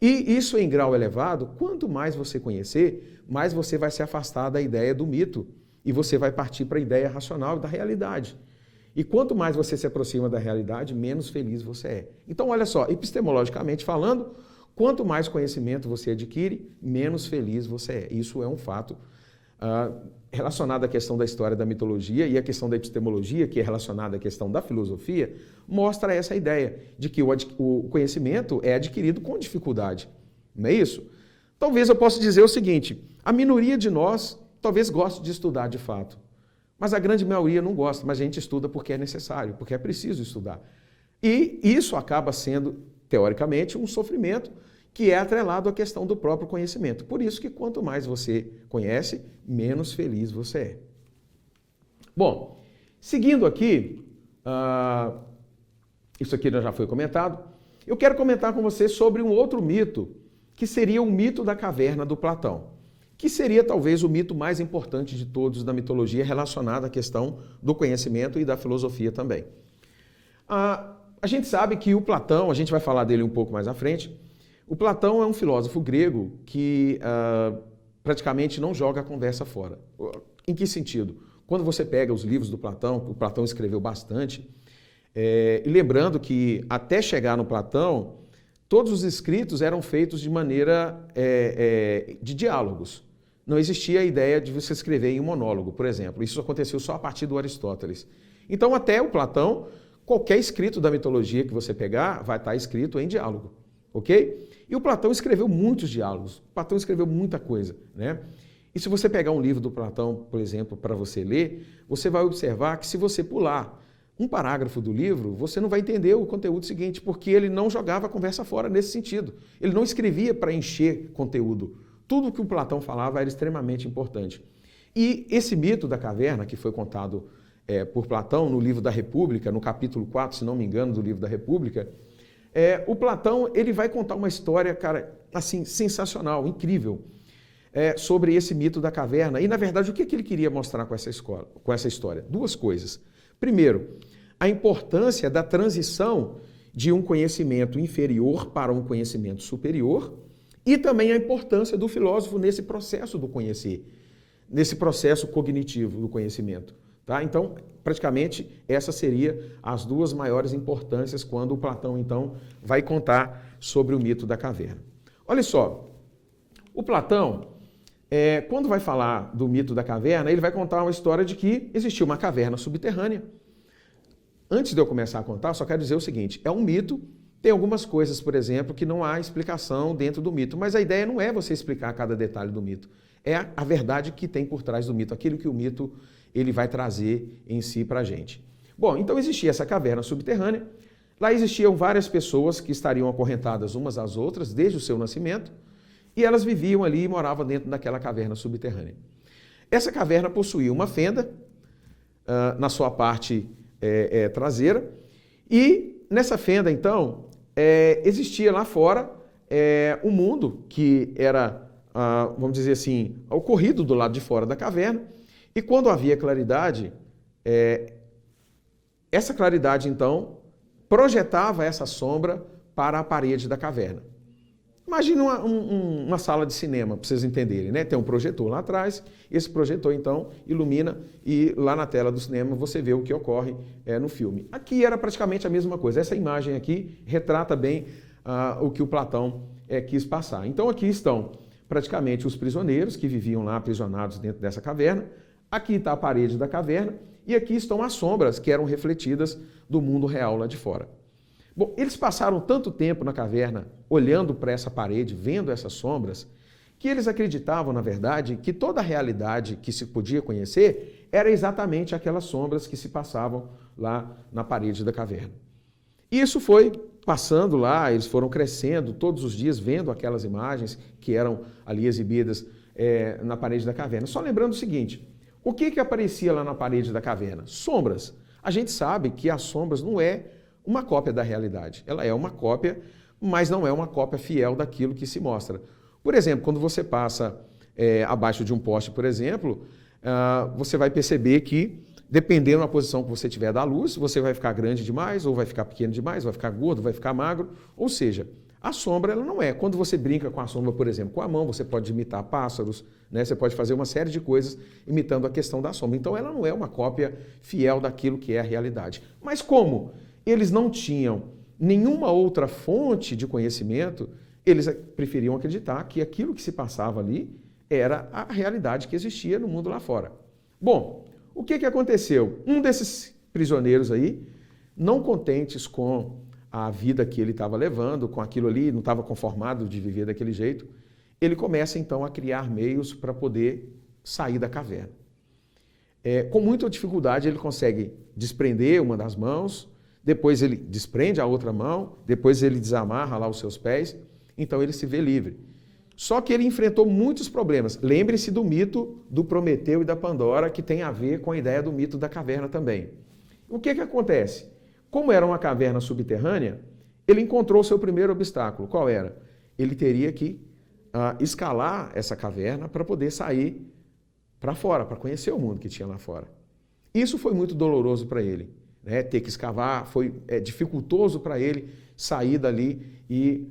E isso em grau elevado, quanto mais você conhecer, mais você vai se afastar da ideia do mito e você vai partir para a ideia racional da realidade. E quanto mais você se aproxima da realidade, menos feliz você é. Então, olha só, epistemologicamente falando, quanto mais conhecimento você adquire, menos feliz você é. Isso é um fato relacionado à questão da história da mitologia, e a questão da epistemologia, que é relacionada à questão da filosofia, mostra essa ideia de que o conhecimento é adquirido com dificuldade. Não é isso? Talvez eu possa dizer o seguinte: a minoria de nós talvez goste de estudar de fato, mas a grande maioria não gosta, mas a gente estuda porque é necessário, porque é preciso estudar. E isso acaba sendo, teoricamente, um sofrimento que é atrelado à questão do próprio conhecimento. Por isso que quanto mais você conhece, menos feliz você é. Bom, seguindo aqui, isso aqui já foi comentado, eu quero comentar com você sobre um outro mito, que seria o mito da caverna do Platão, que seria talvez o mito mais importante de todos da mitologia relacionado à questão do conhecimento e da filosofia também. A gente sabe que o Platão, a gente vai falar dele um pouco mais à frente, o Platão é um filósofo grego que praticamente não joga a conversa fora. Em que sentido? Quando você pega os livros do Platão, o Platão escreveu bastante, e lembrando que até chegar no Platão, todos os escritos eram feitos de maneira de diálogos. Não existia a ideia de você escrever em um monólogo, por exemplo. Isso aconteceu só a partir do Aristóteles. Então, até o Platão, qualquer escrito da mitologia que você pegar, vai estar escrito em diálogo. Ok? E o Platão escreveu muitos diálogos, o Platão escreveu muita coisa, né? E se você pegar um livro do Platão, por exemplo, para você ler, você vai observar que se você pular um parágrafo do livro, você não vai entender o conteúdo seguinte, porque ele não jogava a conversa fora nesse sentido. Ele não escrevia para encher conteúdo. Tudo que o Platão falava era extremamente importante. E esse mito da caverna, que foi contado por Platão no livro da República, no capítulo 4, se não me engano, do livro da República, o Platão ele vai contar uma história, cara, assim, sensacional, incrível, sobre esse mito da caverna. E, na verdade, o que ele queria mostrar com essa história? Duas coisas. Primeiro, a importância da transição de um conhecimento inferior para um conhecimento superior e também a importância do filósofo nesse processo do conhecer, nesse processo cognitivo do conhecimento. Tá? Então, praticamente, essas seriam as duas maiores importâncias quando o Platão, então, vai contar sobre o mito da caverna. Olha só, o Platão, quando vai falar do mito da caverna, ele vai contar uma história de que existiu uma caverna subterrânea. Antes de eu começar a contar, só quero dizer o seguinte, é um mito, tem algumas coisas, por exemplo, que não há explicação dentro do mito, mas a ideia não é você explicar cada detalhe do mito, é a verdade que tem por trás do mito, aquilo que o mito ele vai trazer em si para a gente. Bom, então existia essa caverna subterrânea, lá existiam várias pessoas que estariam acorrentadas umas às outras desde o seu nascimento, e elas viviam ali e moravam dentro daquela caverna subterrânea. Essa caverna possuía uma fenda na sua parte traseira, e nessa fenda, então, existia lá fora um mundo que era, vamos dizer assim, ocorrido do lado de fora da caverna, e quando havia claridade, essa claridade, então, projetava essa sombra para a parede da caverna. Imagina uma sala de cinema, para vocês entenderem, né? Tem um projetor lá atrás, esse projetor, então, ilumina e lá na tela do cinema você vê o que ocorre no filme. Aqui era praticamente a mesma coisa. Essa imagem aqui retrata bem o que o Platão quis passar. Então, aqui estão praticamente os prisioneiros que viviam lá aprisionados dentro dessa caverna. Aqui está a parede da caverna e aqui estão as sombras que eram refletidas do mundo real lá de fora. Bom, eles passaram tanto tempo na caverna olhando para essa parede, vendo essas sombras, que eles acreditavam, na verdade, que toda a realidade que se podia conhecer era exatamente aquelas sombras que se passavam lá na parede da caverna. E isso foi passando lá, eles foram crescendo todos os dias, vendo aquelas imagens que eram ali exibidas na parede da caverna. Só lembrando o seguinte, o que aparecia lá na parede da caverna? Sombras. A gente sabe que as sombras não é uma cópia da realidade. Ela é uma cópia, mas não é uma cópia fiel daquilo que se mostra. Por exemplo, quando você passa abaixo de um poste, por exemplo, você vai perceber que, dependendo da posição que você tiver da luz, você vai ficar grande demais, ou vai ficar pequeno demais, vai ficar gordo, vai ficar magro. Ou seja, a sombra ela não é. Quando você brinca com a sombra, por exemplo, com a mão, você pode imitar pássaros, né? Você pode fazer uma série de coisas imitando a questão da sombra. Então, ela não é uma cópia fiel daquilo que é a realidade. Mas como eles não tinham nenhuma outra fonte de conhecimento, eles preferiam acreditar que aquilo que se passava ali era a realidade que existia no mundo lá fora. Bom, o que aconteceu? Um desses prisioneiros aí, não contentes com a vida que ele estava levando, com aquilo ali, não estava conformado de viver daquele jeito, ele começa então a criar meios para poder sair da caverna. Com muita dificuldade ele consegue desprender uma das mãos, depois ele desprende a outra mão, depois ele desamarra lá os seus pés, então ele se vê livre. Só que ele enfrentou muitos problemas. Lembre-se do mito do Prometeu e da Pandora, que tem a ver com a ideia do mito da caverna também. O que acontece? Como era uma caverna subterrânea, ele encontrou o seu primeiro obstáculo. Qual era? Ele teria que escalar essa caverna para poder sair para fora, para conhecer o mundo que tinha lá fora. Isso foi muito doloroso para ele. Ter que escavar, foi dificultoso para ele sair dali e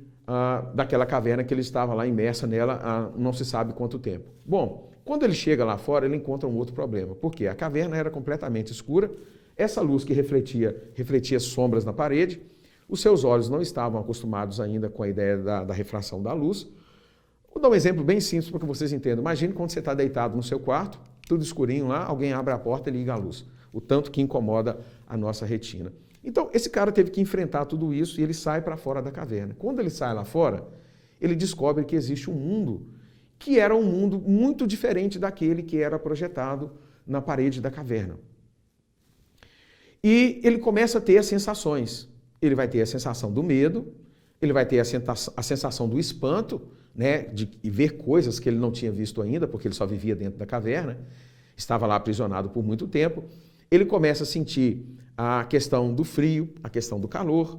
daquela caverna que ele estava lá imersa nela há não se sabe quanto tempo. Bom, quando ele chega lá fora, ele encontra um outro problema, porque a caverna era completamente escura, essa luz que refletia sombras na parede, os seus olhos não estavam acostumados ainda com a ideia da refração da luz. Vou dar um exemplo bem simples para que vocês entendam. Imagine quando você está deitado no seu quarto, tudo escurinho lá, alguém abre a porta e liga a luz. O tanto que incomoda a nossa retina. Então, esse cara teve que enfrentar tudo isso e ele sai para fora da caverna. Quando ele sai lá fora, ele descobre que existe um mundo que era um mundo muito diferente daquele que era projetado na parede da caverna. E ele começa a ter as sensações. Ele vai ter a sensação do medo, ele vai ter a sensação do espanto, né, de ver coisas que ele não tinha visto ainda, porque ele só vivia dentro da caverna, estava lá aprisionado por muito tempo. Ele começa a sentir a questão do frio, a questão do calor,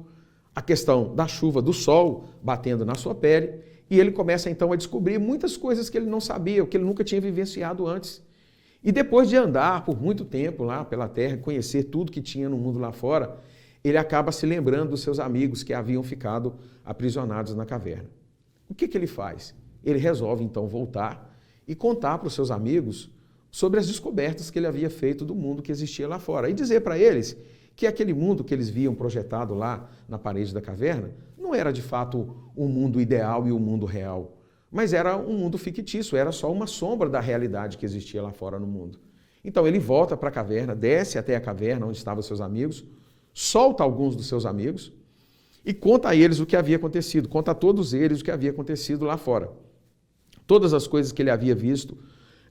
a questão da chuva, do sol batendo na sua pele, e ele começa então a descobrir muitas coisas que ele não sabia, que ele nunca tinha vivenciado antes. E depois de andar por muito tempo lá pela terra, conhecer tudo que tinha no mundo lá fora, ele acaba se lembrando dos seus amigos que haviam ficado aprisionados na caverna. O que ele faz? Ele resolve então voltar e contar para os seus amigos sobre as descobertas que ele havia feito do mundo que existia lá fora. E dizer para eles que aquele mundo que eles viam projetado lá na parede da caverna não era de fato um mundo ideal e um mundo real, mas era um mundo fictício, era só uma sombra da realidade que existia lá fora no mundo. Então ele volta para a caverna, desce até a caverna onde estavam seus amigos, solta alguns dos seus amigos e conta a eles o que havia acontecido, conta a todos eles o que havia acontecido lá fora. Todas as coisas que ele havia visto,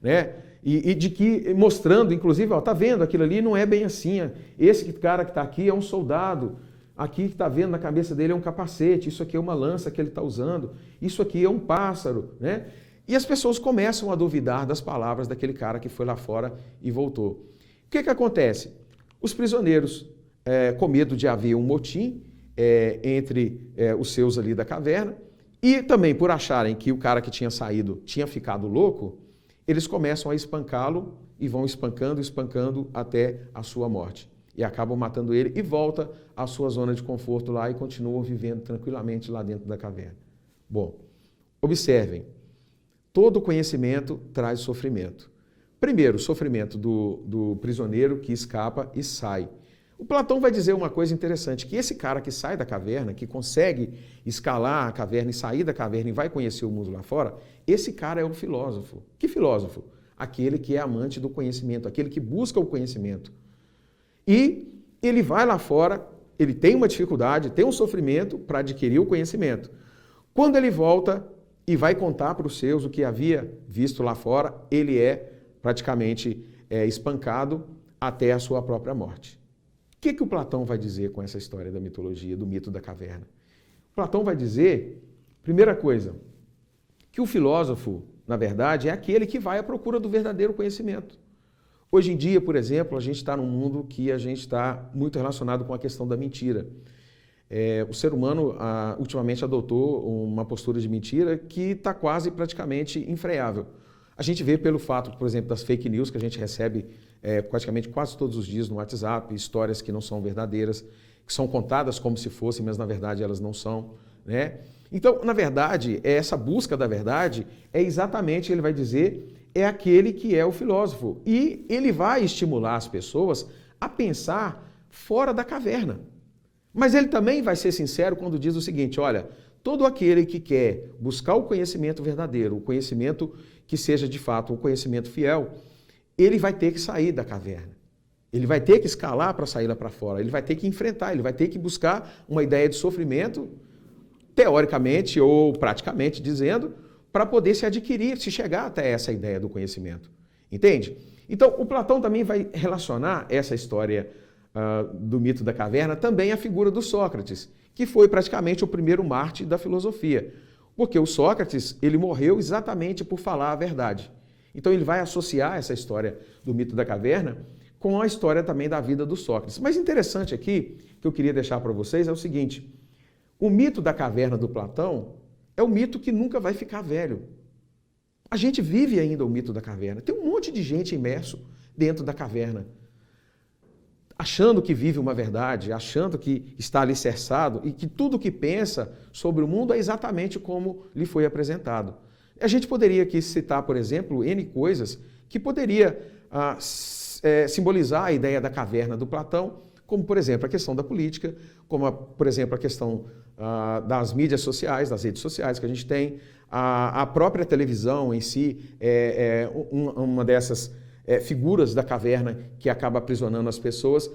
né? E de que, mostrando, inclusive, tá vendo, aquilo ali não é bem assim, esse cara que está aqui é um soldado, aqui que está vendo na cabeça dele é um capacete, isso aqui é uma lança que ele está usando, isso aqui é um pássaro, né? E as pessoas começam a duvidar das palavras daquele cara que foi lá fora e voltou. O que acontece? Os prisioneiros, com medo de haver um motim entre os seus ali da caverna, e também por acharem que o cara que tinha saído tinha ficado louco, eles começam a espancá-lo e vão espancando até a sua morte. E acabam matando ele e volta à sua zona de conforto lá e continuam vivendo tranquilamente lá dentro da caverna. Bom, observem, todo conhecimento traz sofrimento. Primeiro, o sofrimento do prisioneiro que escapa e sai. O Platão vai dizer uma coisa interessante, que esse cara que sai da caverna, que consegue escalar a caverna e sair da caverna e vai conhecer o mundo lá fora, esse cara é o filósofo. Que filósofo? Aquele que é amante do conhecimento, aquele que busca o conhecimento. E ele vai lá fora, ele tem uma dificuldade, tem um sofrimento para adquirir o conhecimento. Quando ele volta e vai contar para os seus o que havia visto lá fora, ele é praticamente espancado até a sua própria morte. O que o Platão vai dizer com essa história da mitologia, do mito da caverna? Platão vai dizer, primeira coisa, que o filósofo, na verdade, é aquele que vai à procura do verdadeiro conhecimento. Hoje em dia, por exemplo, a gente está num mundo que a gente está muito relacionado com a questão da mentira. O ser humano ultimamente adotou uma postura de mentira que está quase praticamente infreável. A gente vê pelo fato, por exemplo, das fake news que a gente recebe praticamente quase todos os dias no WhatsApp, histórias que não são verdadeiras, que são contadas como se fossem, mas na verdade elas não são, né? Então, na verdade, essa busca da verdade é exatamente, ele vai dizer, é aquele que é o filósofo. E ele vai estimular as pessoas a pensar fora da caverna. Mas ele também vai ser sincero quando diz o seguinte, olha, todo aquele que quer buscar o conhecimento verdadeiro, o conhecimento que seja de fato um conhecimento fiel, ele vai ter que sair da caverna. Ele vai ter que escalar para sair lá para fora, ele vai ter que enfrentar, ele vai ter que buscar uma ideia de sofrimento, teoricamente ou praticamente dizendo, para poder se adquirir, se chegar até essa ideia do conhecimento. Entende? Então, o Platão também vai relacionar essa história do mito da caverna também à figura do Sócrates, que foi praticamente o primeiro mártir da filosofia. Porque o Sócrates, ele morreu exatamente por falar a verdade. Então ele vai associar essa história do mito da caverna com a história também da vida do Sócrates. Mas interessante aqui, que eu queria deixar para vocês, é o seguinte, o mito da caverna do Platão é um mito que nunca vai ficar velho. A gente vive ainda o mito da caverna. Tem um monte de gente imerso dentro da caverna, achando que vive uma verdade, achando que está alicerçado e que tudo que pensa sobre o mundo é exatamente como lhe foi apresentado. A gente poderia aqui citar, por exemplo, N coisas que poderia simbolizar a ideia da caverna do Platão, como, por exemplo, a questão da política, como, por exemplo, a questão das mídias sociais, das redes sociais que a gente tem, a própria televisão em si uma dessas figuras da caverna que acaba aprisionando as pessoas.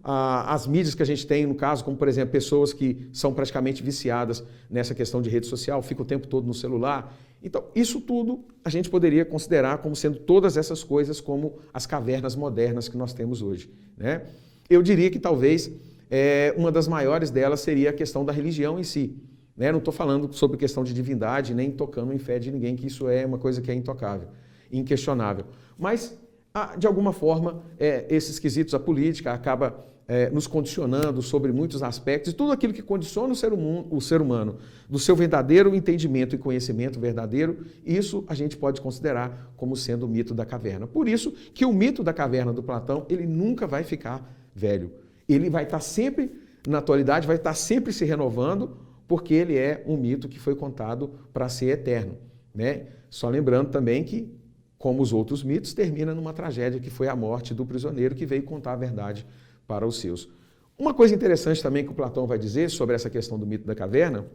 As mídias que a gente tem, no caso, como por exemplo, pessoas que são praticamente viciadas nessa questão de rede social, ficam o tempo todo no celular. Então, isso tudo a gente poderia considerar como sendo todas essas coisas como as cavernas modernas que nós temos hoje, né? Eu diria que talvez uma das maiores delas seria a questão da religião em si, né? Não estou falando sobre questão de divindade, nem tocando em fé de ninguém, que isso é uma coisa que é intocável, inquestionável. Mas, de alguma forma, esses quesitos, a política acaba nos condicionando sobre muitos aspectos e tudo aquilo que condiciona o ser humano do seu verdadeiro entendimento e conhecimento verdadeiro, isso a gente pode considerar como sendo o mito da caverna. Por isso que o mito da caverna do Platão, ele nunca vai ficar velho. Ele vai estar sempre, na atualidade, vai estar sempre se renovando, porque ele é um mito que foi contado para ser eterno, né? Só lembrando também que, como os outros mitos, termina numa tragédia que foi a morte do prisioneiro que veio contar a verdade para os seus. Uma coisa interessante também que o Platão vai dizer sobre essa questão do mito da caverna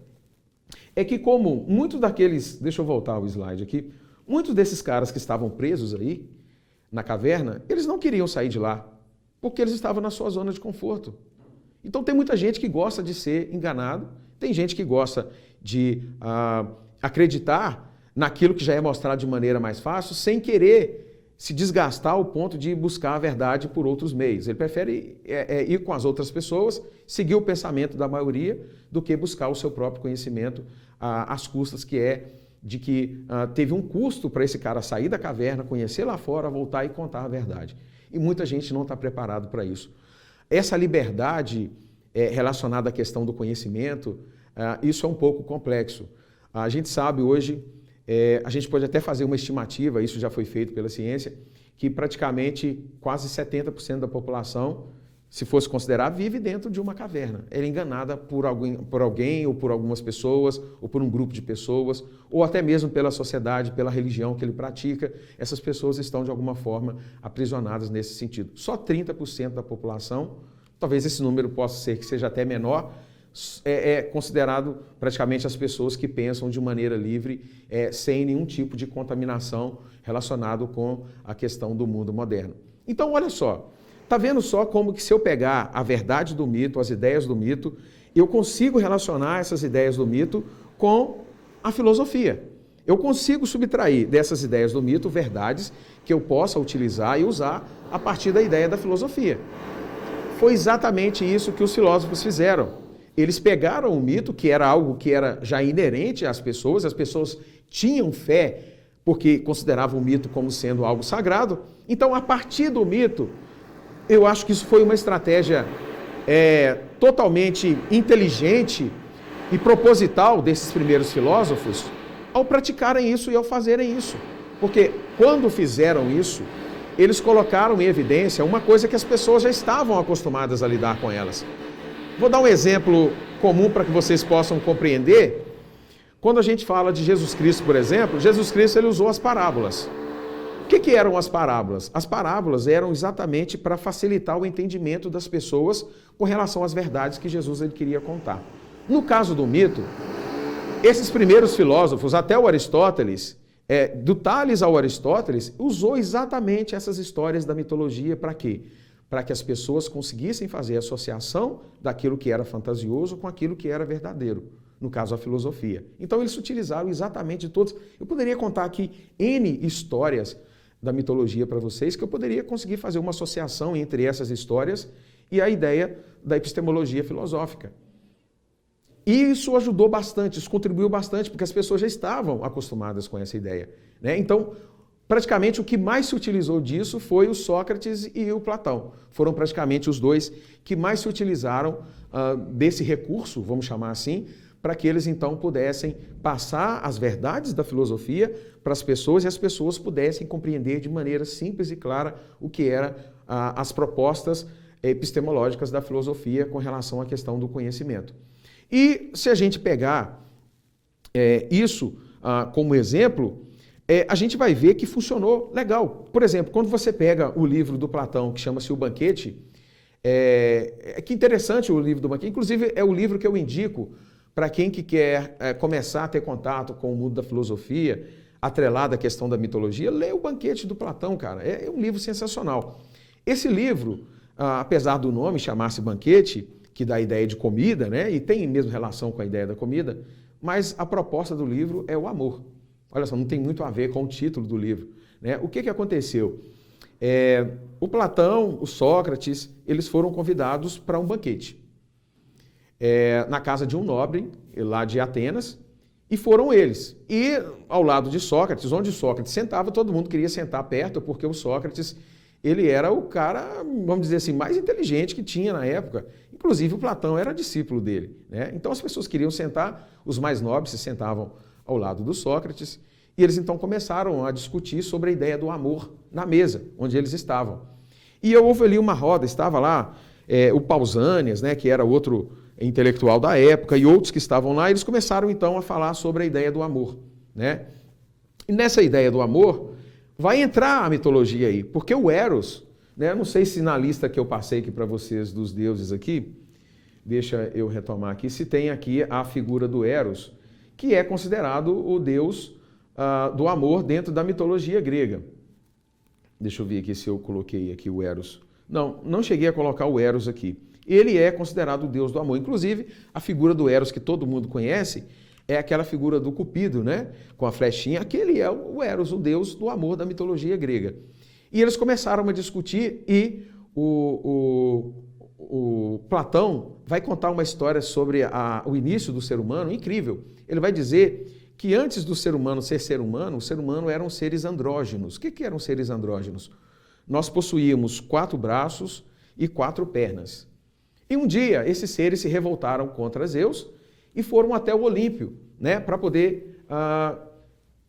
é que como muitos daqueles, deixa eu voltar o slide aqui, muitos desses caras que estavam presos aí na caverna, eles não queriam sair de lá, porque eles estavam na sua zona de conforto. Então tem muita gente que gosta de ser enganado, tem gente que gosta de acreditar naquilo que já é mostrado de maneira mais fácil, sem querer se desgastar ao ponto de buscar a verdade por outros meios. Ele prefere ir com as outras pessoas, seguir o pensamento da maioria, do que buscar o seu próprio conhecimento às custas de que teve um custo para esse cara sair da caverna, conhecer lá fora, voltar e contar a verdade. E muita gente não está preparado para isso. Essa liberdade relacionada à questão do conhecimento, isso é um pouco complexo. A gente sabe hoje, a gente pode até fazer uma estimativa, isso já foi feito pela ciência, que praticamente quase 70% da população se fosse considerar, vive dentro de uma caverna. Ela é enganada por alguém, ou por algumas pessoas, ou por um grupo de pessoas, ou até mesmo pela sociedade, pela religião que ele pratica. Essas pessoas estão, de alguma forma, aprisionadas nesse sentido. Só 30% da população, talvez esse número possa ser que seja até menor, é considerado praticamente as pessoas que pensam de maneira livre, sem nenhum tipo de contaminação relacionado com a questão do mundo moderno. Então, olha só. Está vendo só como que se eu pegar a verdade do mito, as ideias do mito, eu consigo relacionar essas ideias do mito com a filosofia. Eu consigo subtrair dessas ideias do mito verdades que eu possa utilizar e usar a partir da ideia da filosofia. Foi exatamente isso que os filósofos fizeram. Eles pegaram o mito, que era algo que era já inerente às pessoas, as pessoas tinham fé porque consideravam o mito como sendo algo sagrado. Então, a partir do mito, eu acho que isso foi uma estratégia totalmente inteligente e proposital desses primeiros filósofos ao praticarem isso e ao fazerem isso. Porque quando fizeram isso, eles colocaram em evidência uma coisa que as pessoas já estavam acostumadas a lidar com elas. Vou dar um exemplo comum para que vocês possam compreender. Quando a gente fala de Jesus Cristo, por exemplo, Jesus Cristo ele usou as parábolas. O que eram as parábolas? As parábolas eram exatamente para facilitar o entendimento das pessoas com relação às verdades que Jesus ele queria contar. No caso do mito, esses primeiros filósofos, até o Aristóteles, do Tales ao Aristóteles, usou exatamente essas histórias da mitologia para quê? Para que as pessoas conseguissem fazer a associação daquilo que era fantasioso com aquilo que era verdadeiro. No caso, a filosofia. Então, eles utilizaram exatamente de todos. Eu poderia contar aqui N histórias da mitologia para vocês, que eu poderia conseguir fazer uma associação entre essas histórias e a ideia da epistemologia filosófica. E isso ajudou bastante, isso contribuiu bastante, porque as pessoas já estavam acostumadas com essa ideia, né? Então, praticamente o que mais se utilizou disso foi o Sócrates e o Platão. Foram praticamente os dois que mais se utilizaram desse recurso, vamos chamar assim, para que eles então pudessem passar as verdades da filosofia para as pessoas e as pessoas pudessem compreender de maneira simples e clara o que eram as propostas epistemológicas da filosofia com relação à questão do conhecimento. E se a gente pegar isso como exemplo, a gente vai ver que funcionou legal. Por exemplo, quando você pega o livro do Platão, que chama-se O Banquete, que interessante o livro do Banquete, inclusive é o livro que eu indico para quem que quer começar a ter contato com o mundo da filosofia, atrelado à questão da mitologia, lê O Banquete do Platão, cara. É um livro sensacional. Esse livro, apesar do nome chamar-se Banquete, que dá a ideia de comida, né? E tem mesmo relação com a ideia da comida, mas a proposta do livro é o amor. Olha só, não tem muito a ver com o título do livro, né? O que aconteceu? O Platão, o Sócrates, eles foram convidados para um banquete. Na casa de um nobre, lá de Atenas, e foram eles. E ao lado de Sócrates, onde Sócrates sentava, todo mundo queria sentar perto, porque o Sócrates, ele era o cara, vamos dizer assim, mais inteligente que tinha na época. Inclusive o Platão era discípulo dele, né? Então as pessoas queriam sentar, os mais nobres se sentavam ao lado do Sócrates, e eles então começaram a discutir sobre a ideia do amor na mesa, onde eles estavam. E houve ali uma roda, estava lá o Pausanias, né, que era outro intelectual da época, e outros que estavam lá, eles começaram então a falar sobre a ideia do amor, né? E nessa ideia do amor, vai entrar a mitologia aí, porque o Eros, né, não sei se na lista que eu passei aqui para vocês dos deuses aqui, deixa eu retomar aqui, se tem aqui a figura do Eros, que é considerado o deus do amor dentro da mitologia grega. Deixa eu ver aqui se eu coloquei aqui o Eros. Não cheguei a colocar o Eros aqui. Ele é considerado o deus do amor. Inclusive, a figura do Eros que todo mundo conhece é aquela figura do Cupido, né? Com a flechinha. Aquele é o Eros, o deus do amor da mitologia grega. E eles começaram a discutir e o Platão vai contar uma história sobre o início do ser humano incrível. Ele vai dizer que antes do ser humano ser ser humano, o ser humano eram seres andrógenos. O que eram seres andrógenos? Nós possuíamos 4 braços e 4 pernas. E um dia, esses seres se revoltaram contra Zeus e foram até o Olímpio, né, para poder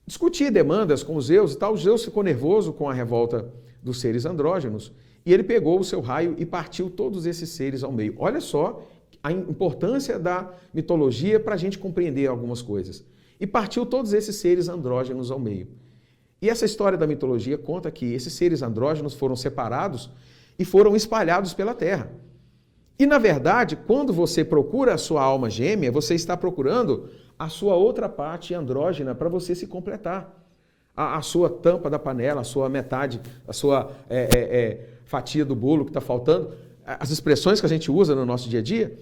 discutir demandas com Zeus e tal. Zeus ficou nervoso com a revolta dos seres andrógenos e ele pegou o seu raio e partiu todos esses seres ao meio. Olha só a importância da mitologia para a gente compreender algumas coisas. E partiu todos esses seres andrógenos ao meio. E essa história da mitologia conta que esses seres andrógenos foram separados e foram espalhados pela Terra. E, na verdade, quando você procura a sua alma gêmea, você está procurando a sua outra parte andrógena para você se completar. A sua tampa da panela, a sua metade, a sua fatia do bolo que está faltando, as expressões que a gente usa no nosso dia a dia,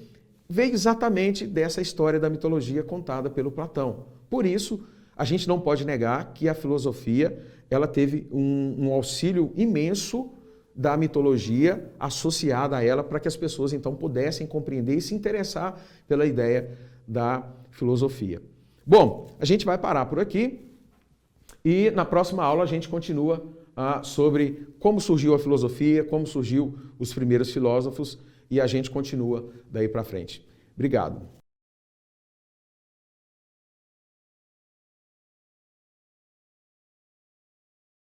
veio exatamente dessa história da mitologia contada pelo Platão. Por isso, a gente não pode negar que a filosofia ela teve um auxílio imenso da mitologia associada a ela para que as pessoas então pudessem compreender e se interessar pela ideia da filosofia. Bom, a gente vai parar por aqui e na próxima aula a gente continua sobre como surgiu a filosofia, como surgiu os primeiros filósofos e a gente continua daí para frente. Obrigado.